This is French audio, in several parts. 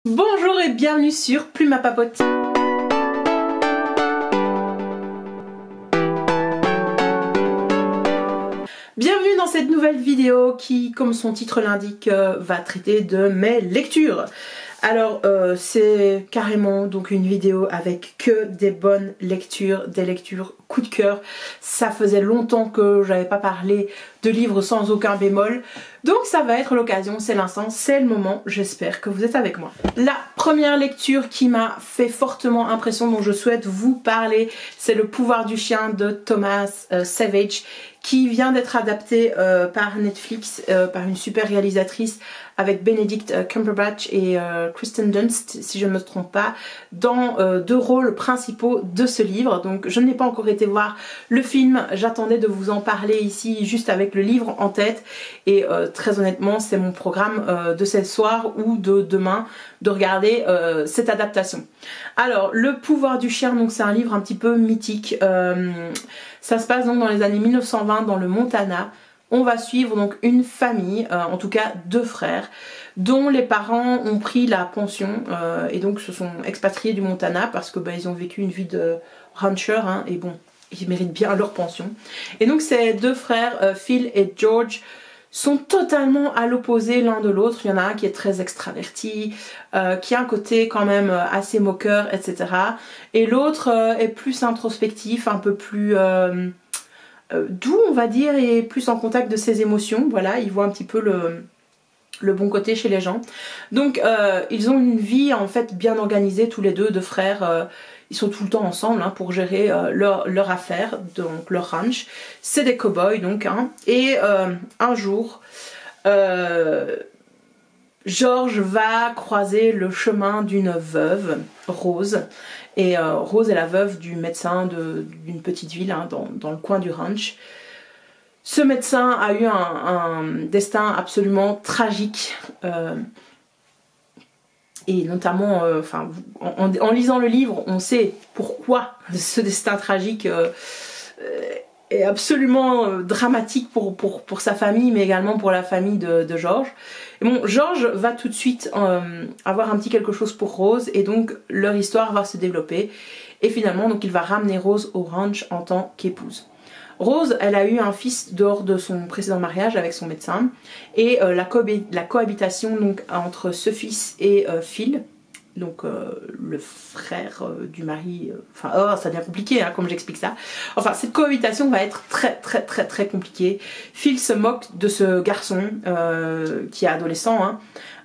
Bonjour et bienvenue sur Plume à Papote. Bienvenue dans cette nouvelle vidéo qui, comme son titre l'indique, va traiter de mes lectures. Alors c'est carrément donc une vidéo avec que des bonnes lectures, des lectures coup de cœur. Ça faisait longtemps que j'avais pas parlé de livres sans aucun bémol. Donc ça va être l'occasion, c'est l'instant, c'est le moment, j'espère que vous êtes avec moi. La première lecture qui m'a fait fortement impression, dont je souhaite vous parler, c'est Le pouvoir du chien de Thomas Savage, qui vient d'être adapté par Netflix, par une super réalisatrice avec Benedict Cumberbatch et Kristen Dunst, si je ne me trompe pas, dans deux rôles principaux de ce livre. Donc je n'ai pas encore été voir le film, j'attendais de vous en parler ici juste avec le livre en tête et très honnêtement c'est mon programme de ce soir ou de demain de regarder cette adaptation. Alors Le pouvoir du chien, donc c'est un livre un petit peu mythique, ça se passe donc dans les années 1920 dans le Montana. On va suivre donc une famille, en tout cas deux frères, dont les parents ont pris la pension et donc se sont expatriés du Montana parce que ils ont vécu une vie de rancher et bon, ils méritent bien leur pension. Et donc ces deux frères, Phil et George, sont totalement à l'opposé l'un de l'autre. Il y en a un qui est très extraverti, qui a un côté quand même assez moqueur, etc. Et l'autre est plus introspectif, un peu plus doux on va dire, et plus en contact de ses émotions. Voilà, il voit un petit peu le bon côté chez les gens. Donc ils ont une vie en fait bien organisée tous les deux frères. Ils sont tout le temps ensemble pour gérer leur affaire, donc leur ranch. C'est des cow-boys donc. Et un jour, George va croiser le chemin d'une veuve, Rose. Et Rose est la veuve du médecin d'une petite ville dans le coin du ranch. Ce médecin a eu un destin absolument tragique. Et notamment, en lisant le livre, on sait pourquoi ce destin tragique est absolument dramatique pour sa famille, mais également pour la famille de George. Et bon, George va tout de suite avoir un petit quelque chose pour Rose, et donc leur histoire va se développer. Et finalement, donc il va ramener Rose au ranch en tant qu'épouse. Rose, elle a eu un fils dehors de son précédent mariage avec son médecin, et la cohabitation donc entre ce fils et Phil, donc le frère du mari, ça devient compliqué comme j'explique ça. Enfin, cette cohabitation va être très compliquée. Phil se moque de ce garçon qui est adolescent,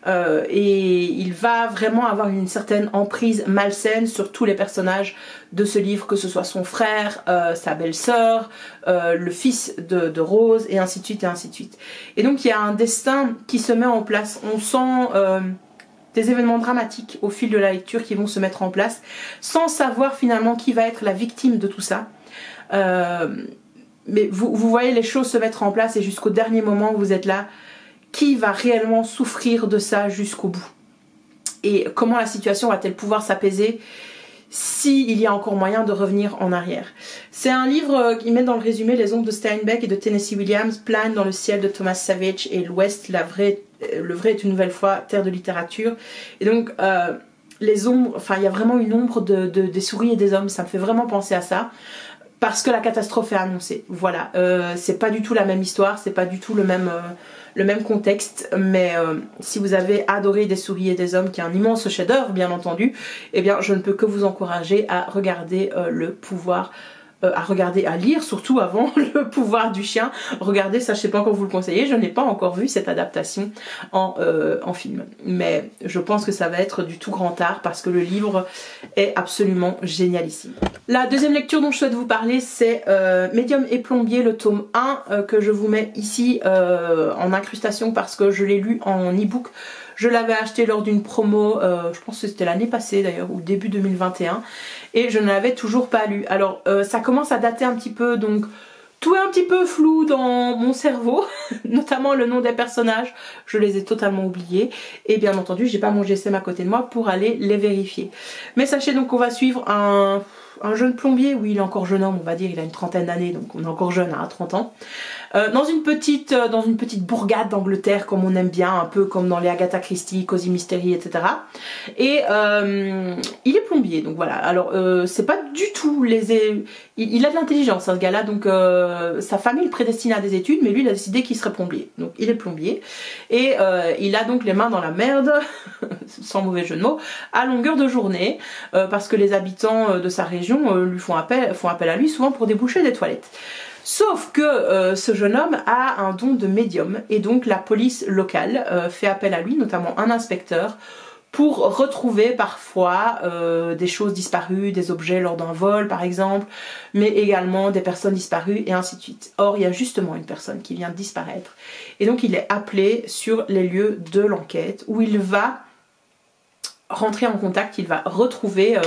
et il va vraiment avoir une certaine emprise malsaine sur tous les personnages de ce livre, que ce soit son frère, sa belle-sœur, le fils de Rose, et ainsi de suite et ainsi de suite. Et donc il y a un destin qui se met en place. On sent des événements dramatiques au fil de la lecture qui vont se mettre en place, sans savoir finalement qui va être la victime de tout ça. Mais vous voyez les choses se mettre en place, et jusqu'au dernier moment vous êtes là, qui va réellement souffrir de ça jusqu'au bout, et comment la situation va-t-elle pouvoir s'apaiser s'il y a encore moyen de revenir en arrière. C'est un livre qui met dans le résumé: les ombres de Steinbeck et de Tennessee Williams planent dans le ciel de Thomas Savage, et l'Ouest, le vrai est une nouvelle fois terre de littérature. Et donc les ombres, il y a vraiment une ombre des souris et des hommes, ça me fait vraiment penser à ça. Parce que la catastrophe est annoncée. Voilà, c'est pas du tout la même histoire, c'est pas du tout le même contexte, mais si vous avez adoré Des souris et des hommes, qui est un immense chef-d'œuvre bien entendu, eh bien je ne peux que vous encourager à regarder à lire surtout avant Le pouvoir du chien. Regardez ça, je sais pas encore vous le conseiller, je n'ai pas encore vu cette adaptation en film, mais je pense que ça va être du tout grand art parce que le livre est absolument génialissime. La deuxième lecture dont je souhaite vous parler, c'est Médium et plombier, le tome 1 que je vous mets ici en incrustation parce que je l'ai lu en e-book. Je l'avais acheté lors d'une promo, je pense que c'était l'année passée d'ailleurs, ou début 2021, et je ne l'avais toujours pas lu. Alors ça commence à dater un petit peu, donc tout est un petit peu flou dans mon cerveau, notamment le nom des personnages, je les ai totalement oubliés, et bien entendu j'ai pas mon GSM à côté de moi pour aller les vérifier. Mais sachez donc qu'on va suivre un jeune plombier, oui il est encore jeune homme on va dire, il a une trentaine d'années, donc on est encore jeune à 30 ans, dans une petite bourgade d'Angleterre, comme on aime bien, un peu comme dans les Agatha Christie, Cozy Mystery, etc. Et il est plombier, donc voilà. Alors c'est pas du tout il a de l'intelligence, hein, ce gars-là, donc sa famille le prédestine à des études, mais lui il a décidé qu'il serait plombier. Donc il est plombier et il a donc les mains dans la merde, sans mauvais jeu de mots, à longueur de journée, parce que les habitants de sa région lui font appel à lui souvent pour déboucher des toilettes. Sauf que ce jeune homme a un don de médium et donc la police locale fait appel à lui, notamment un inspecteur, pour retrouver parfois des choses disparues, des objets lors d'un vol par exemple, mais également des personnes disparues et ainsi de suite. Or, il y a justement une personne qui vient de disparaître et donc il est appelé sur les lieux de l'enquête où il va rentrer en contact, il va retrouver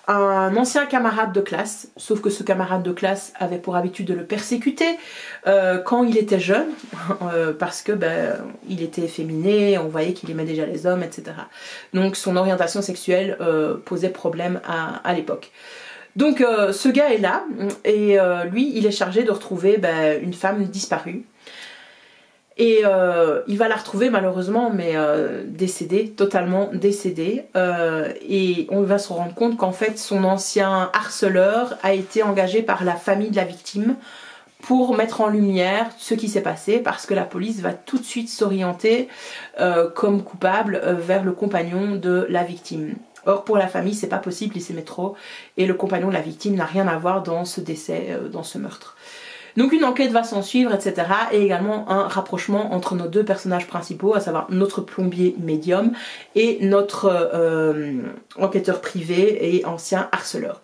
un ancien camarade de classe, sauf que ce camarade de classe avait pour habitude de le persécuter quand il était jeune, parce que il était efféminé, on voyait qu'il aimait déjà les hommes, etc. Donc son orientation sexuelle posait problème à l'époque. Donc ce gars est là, et lui il est chargé de retrouver une femme disparue. Et il va la retrouver malheureusement, mais décédée, totalement décédée. Et on va se rendre compte qu'en fait son ancien harceleur a été engagé par la famille de la victime pour mettre en lumière ce qui s'est passé, parce que la police va tout de suite s'orienter comme coupable vers le compagnon de la victime. Or pour la famille c'est pas possible, il s'aimait trop, et le compagnon de la victime n'a rien à voir dans ce décès, dans ce meurtre. Donc une enquête va s'en suivre, etc. Et également un rapprochement entre nos deux personnages principaux, à savoir notre plombier médium et notre enquêteur privé et ancien harceleur.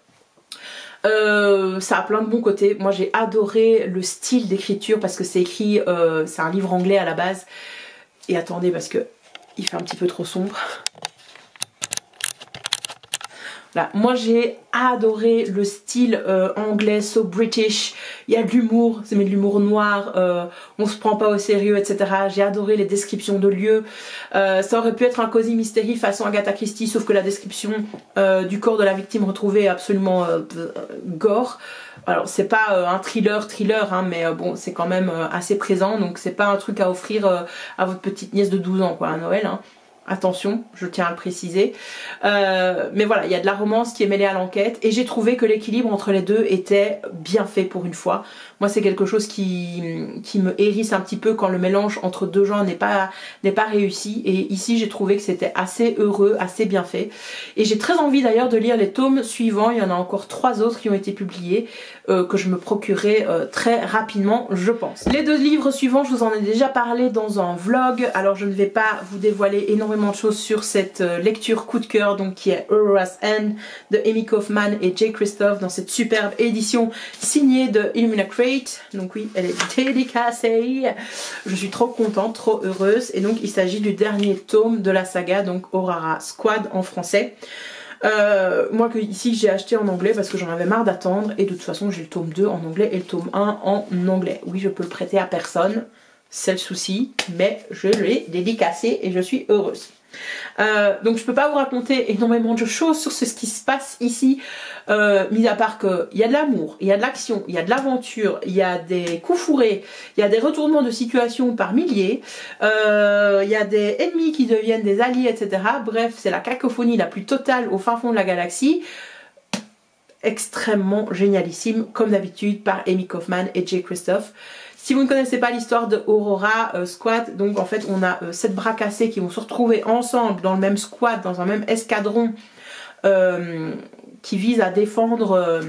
Ça a plein de bons côtés. Moi j'ai adoré le style d'écriture parce que c'est écrit, c'est un livre anglais à la base. Et attendez parce que il fait un petit peu trop sombre. Là, moi j'ai adoré le style anglais, so British, il y a de l'humour, c'est mais de l'humour noir, on se prend pas au sérieux, etc. J'ai adoré les descriptions de lieux, ça aurait pu être un Cozy Mystery façon Agatha Christie, sauf que la description du corps de la victime retrouvée est absolument gore. Alors c'est pas un thriller, hein, mais bon c'est quand même assez présent, donc c'est pas un truc à offrir à votre petite nièce de 12 ans quoi, à Noël, hein. Attention, je tiens à le préciser. Mais voilà, il y a de la romance qui est mêlée à l'enquête et j'ai trouvé que l'équilibre entre les deux était bien fait pour une fois. Moi c'est quelque chose qui me hérisse un petit peu quand le mélange entre deux genres n'est pas réussi, et ici j'ai trouvé que c'était assez heureux, assez bien fait. Et j'ai très envie d'ailleurs de lire les tomes suivants, il y en a encore 3 autres qui ont été publiés, que je me procurerai très rapidement je pense. Les 2 livres suivants, je vous en ai déjà parlé dans un vlog, alors je ne vais pas vous dévoiler énormément de choses sur cette lecture coup de cœur, donc qui est Aurora's End de Amy Kaufman et Jay Kristoff dans cette superbe édition signée de Illumina Crate. Donc oui, elle est dédicacée. Je suis trop contente, trop heureuse. Et donc il s'agit du dernier tome de la saga, donc Aurora Squad en français. Moi ici j'ai acheté en anglais parce que j'en avais marre d'attendre, et de toute façon j'ai le tome 2 en anglais et le tome 1 en anglais. Oui, je peux le prêter à personne, c'est le souci, mais je l'ai dédicacé et je suis heureuse. Donc je peux pas vous raconter énormément de choses sur ce qui se passe ici, mis à part qu'il y a de l'amour, il y a de l'action, il y a de l'aventure, il y a des coups fourrés, il y a des retournements de situation par milliers, il y a des ennemis qui deviennent des alliés, etc. Bref, c'est la cacophonie la plus totale au fin fond de la galaxie. Extrêmement génialissime, comme d'habitude, par Amy Kaufman et Jay Kristoff. Si vous ne connaissez pas l'histoire de Aurora Squad, donc en fait on a 7 bras cassés qui vont se retrouver ensemble dans le même squad, dans un même escadron qui vise à défendre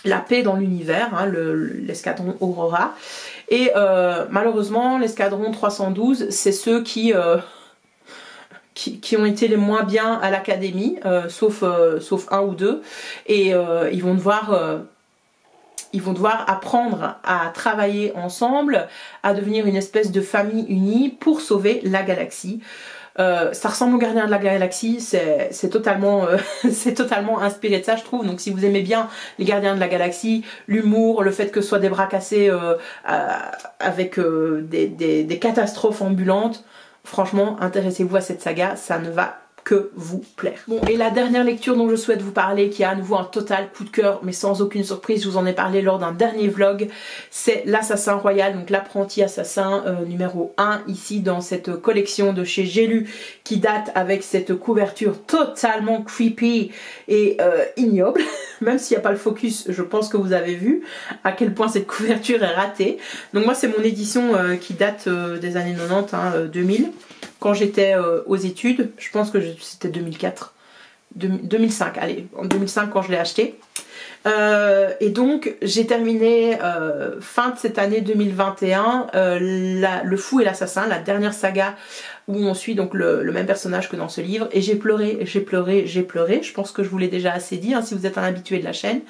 la paix dans l'univers, hein, l'escadron Aurora. Et malheureusement l'escadron 312, c'est ceux qui ont été les moins bien à l'académie, sauf un ou deux, et ils vont devoir apprendre à travailler ensemble, à devenir une espèce de famille unie pour sauver la galaxie. Ça ressemble aux Gardiens de la Galaxie, c'est totalement inspiré de ça je trouve. Donc si vous aimez bien les Gardiens de la Galaxie, l'humour, le fait que ce soit des bras cassés avec des catastrophes ambulantes, franchement intéressez-vous à cette saga, ça ne va que vous plaire. Bon, et la dernière lecture dont je souhaite vous parler, qui a à nouveau un total coup de cœur, mais sans aucune surprise, je vous en ai parlé lors d'un dernier vlog, c'est L'Assassin Royal, donc l'apprenti assassin numéro 1, ici dans cette collection de chez J'ai lu, qui date avec cette couverture totalement creepy et ignoble. Même s'il n'y a pas le focus, je pense que vous avez vu à quel point cette couverture est ratée. Donc moi c'est mon édition qui date des années 90, hein, 2000. Quand j'étais aux études, je pense que c'était 2004, 2005, allez, en 2005 quand je l'ai acheté. Et donc j'ai terminé fin de cette année 2021 Le Fou et l'Assassin, la dernière saga où on suit donc le même personnage que dans ce livre, et j'ai pleuré, j'ai pleuré, j'ai pleuré. Je pense que je vous l'ai déjà assez dit, hein, si vous êtes un habitué de la chaîne.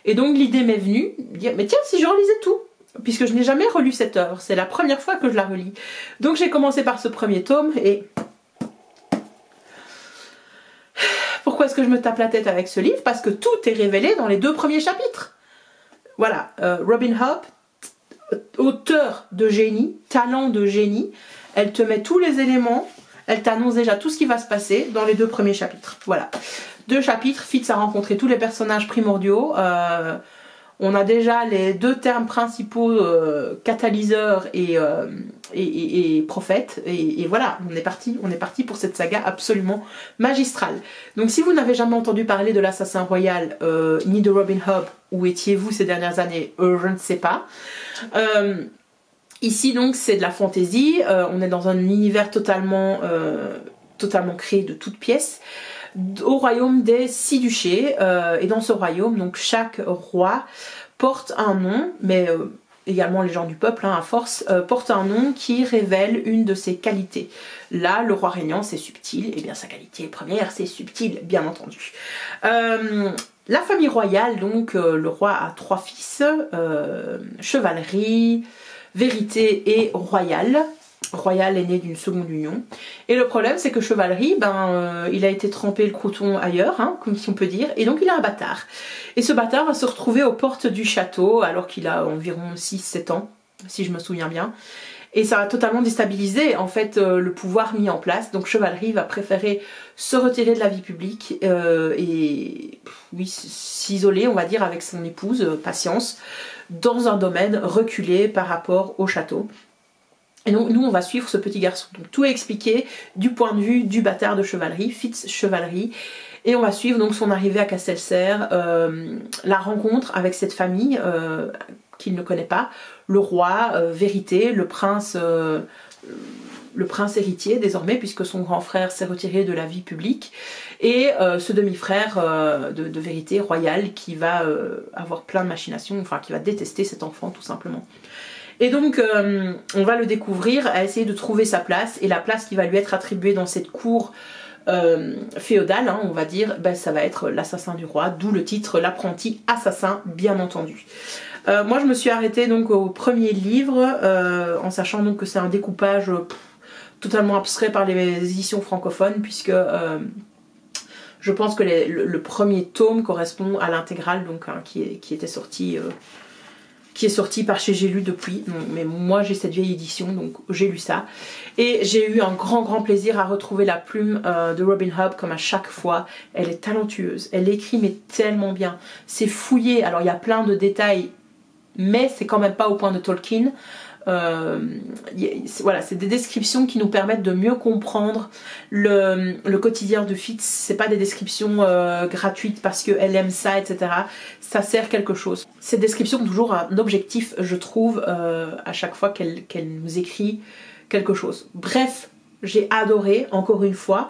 Et donc l'idée m'est venue de dire, mais tiens, si je relisais tout, puisque je n'ai jamais relu cette œuvre, c'est la première fois que je la relis. Donc j'ai commencé par ce premier tome, et pourquoi est-ce que je me tape la tête avec ce livre? Parce que tout est révélé dans les 2 premiers chapitres. Voilà, Robin Hobb, auteur de génie, talent de génie, elle te met tous les éléments, elle t'annonce déjà tout ce qui va se passer dans les 2 premiers chapitres. Voilà, 2 chapitres, Fitz a rencontré tous les personnages primordiaux. On a déjà les 2 termes principaux, catalyseur et prophète, et voilà, on est parti pour cette saga absolument magistrale. Donc si vous n'avez jamais entendu parler de l'Assassin Royal, ni de Robin Hobb, où étiez-vous ces dernières années, je ne sais pas. Ici donc c'est de la fantasy, on est dans un univers totalement créé de toutes pièces, au royaume des 6 duchés, et dans ce royaume donc chaque roi porte un nom, mais également les gens du peuple, hein, à force, portent un nom qui révèle une de ses qualités. Là, le roi régnant, c'est subtil, et bien sa qualité première, c'est subtil, bien entendu. La famille royale, donc, le roi a 3 fils, chevalerie, vérité et royal. Royal est né d'une seconde union. Et le problème, c'est que chevalerie, il a été trempé le crouton ailleurs, hein, comme si on peut dire, et donc il a un bâtard. Et ce bâtard va se retrouver aux portes du château, alors qu'il a environ 6-7 ans, si je me souviens bien. Et ça va totalement déstabiliser, en fait, le pouvoir mis en place. Donc chevalerie va préférer se retirer de la vie publique et oui, s'isoler, on va dire, avec son épouse, Patience, dans un domaine reculé par rapport au château. Et donc nous on va suivre ce petit garçon. Donc tout est expliqué du point de vue du bâtard de chevalerie, Fitz Chevalerie. Et on va suivre donc son arrivée à Castellserre, la rencontre avec cette famille qu'il ne connaît pas, le roi, Vérité, le prince héritier désormais, puisque son grand frère s'est retiré de la vie publique, et ce demi-frère de Vérité, Royal, qui va avoir plein de machinations, enfin qui va détester cet enfant tout simplement. Et donc on va le découvrir à essayer de trouver sa place, et la place qui va lui être attribuée dans cette cour féodale, hein, on va dire, ça va être l'assassin du roi, d'où le titre L'apprenti assassin, bien entendu. Moi je me suis arrêtée donc au premier livre, en sachant donc que c'est un découpage totalement abstrait par les éditions francophones, puisque je pense que le premier tome correspond à l'intégrale, donc hein, qui était sorti qui est sorti par chez J'ai lu depuis, mais moi j'ai cette vieille édition, donc j'ai lu ça. Et j'ai eu un grand plaisir à retrouver la plume de Robin Hobb, comme à chaque fois. Elle est talentueuse, elle écrit mais tellement bien, c'est fouillé, alors il y a plein de détails, mais c'est quand même pas au point de Tolkien. Voilà, c'est des descriptions qui nous permettent de mieux comprendre le quotidien de Fitz. C'est pas des descriptions gratuites parce qu'elle aime ça, etc. Ça sert quelque chose. Ces descriptions ont toujours un objectif, je trouve, à chaque fois qu'elle nous écrit quelque chose. Bref, j'ai adoré, encore une fois.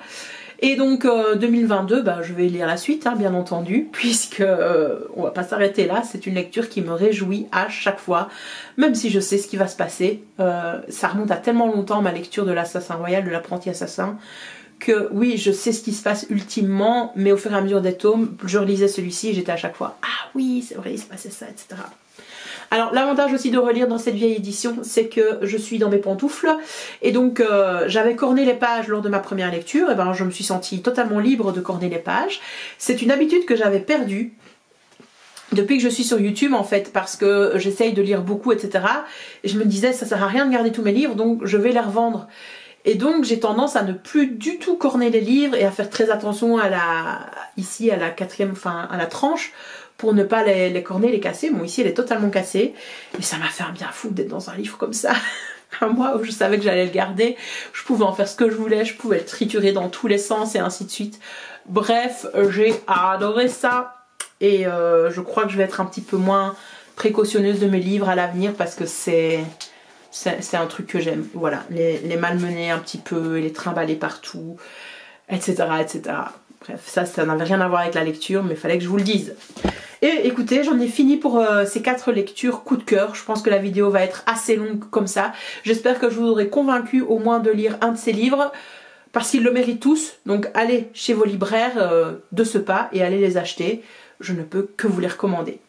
Et donc 2022, je vais lire la suite, hein, bien entendu, puisque on va pas s'arrêter là. C'est une lecture qui me réjouit à chaque fois, même si je sais ce qui va se passer. Ça remonte à tellement longtemps, ma lecture de l'Assassin Royal, de l'apprenti assassin, que oui, je sais ce qui se passe ultimement, mais au fur et à mesure des tomes, je relisais celui-ci et j'étais à chaque fois « Ah oui, c'est vrai, il se passait ça, etc. » Alors l'avantage aussi de relire dans cette vieille édition, c'est que je suis dans mes pantoufles, et donc j'avais corné les pages lors de ma première lecture, et je me suis sentie totalement libre de corner les pages. C'est une habitude que j'avais perdue depuis que je suis sur YouTube, en fait, parce que j'essaye de lire beaucoup, etc. Et je me disais, ça sert à rien de garder tous mes livres, donc je vais les revendre. Et donc j'ai tendance à ne plus du tout corner les livres et à faire très attention à ici à la quatrième, enfin à la tranche, pour ne pas les corner, les casser. Bon, ici elle est totalement cassée, mais ça m'a fait un bien fou d'être dans un livre comme ça. Un mois où je savais que j'allais le garder, je pouvais en faire ce que je voulais, je pouvais le triturer dans tous les sens et ainsi de suite. Bref, j'ai adoré ça et je crois que je vais être un petit peu moins précautionneuse de mes livres à l'avenir parce que c'est un truc que j'aime. Voilà, les malmener un petit peu, les trimballer partout, etc. etc. Bref, ça n'avait rien à voir avec la lecture, mais il fallait que je vous le dise. Et écoutez, j'en ai fini pour ces 4 lectures coup de cœur. Je pense que la vidéo va être assez longue comme ça. J'espère que je vous aurai convaincu au moins de lire un de ces livres, parce qu'ils le méritent tous. Donc allez chez vos libraires de ce pas et allez les acheter. Je ne peux que vous les recommander.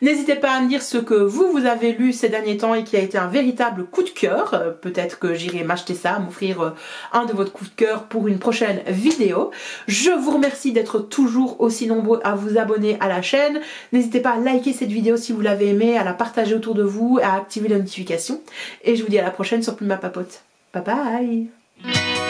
N'hésitez pas à me dire ce que vous avez lu ces derniers temps et qui a été un véritable coup de cœur. Peut-être que j'irai m'acheter ça, m'offrir un de votre coup de cœur pour une prochaine vidéo. Je vous remercie d'être toujours aussi nombreux à vous abonner à la chaîne. N'hésitez pas à liker cette vidéo si vous l'avez aimée, à la partager autour de vous, à activer les notifications. Et je vous dis à la prochaine sur Plume à Papote. Bye bye!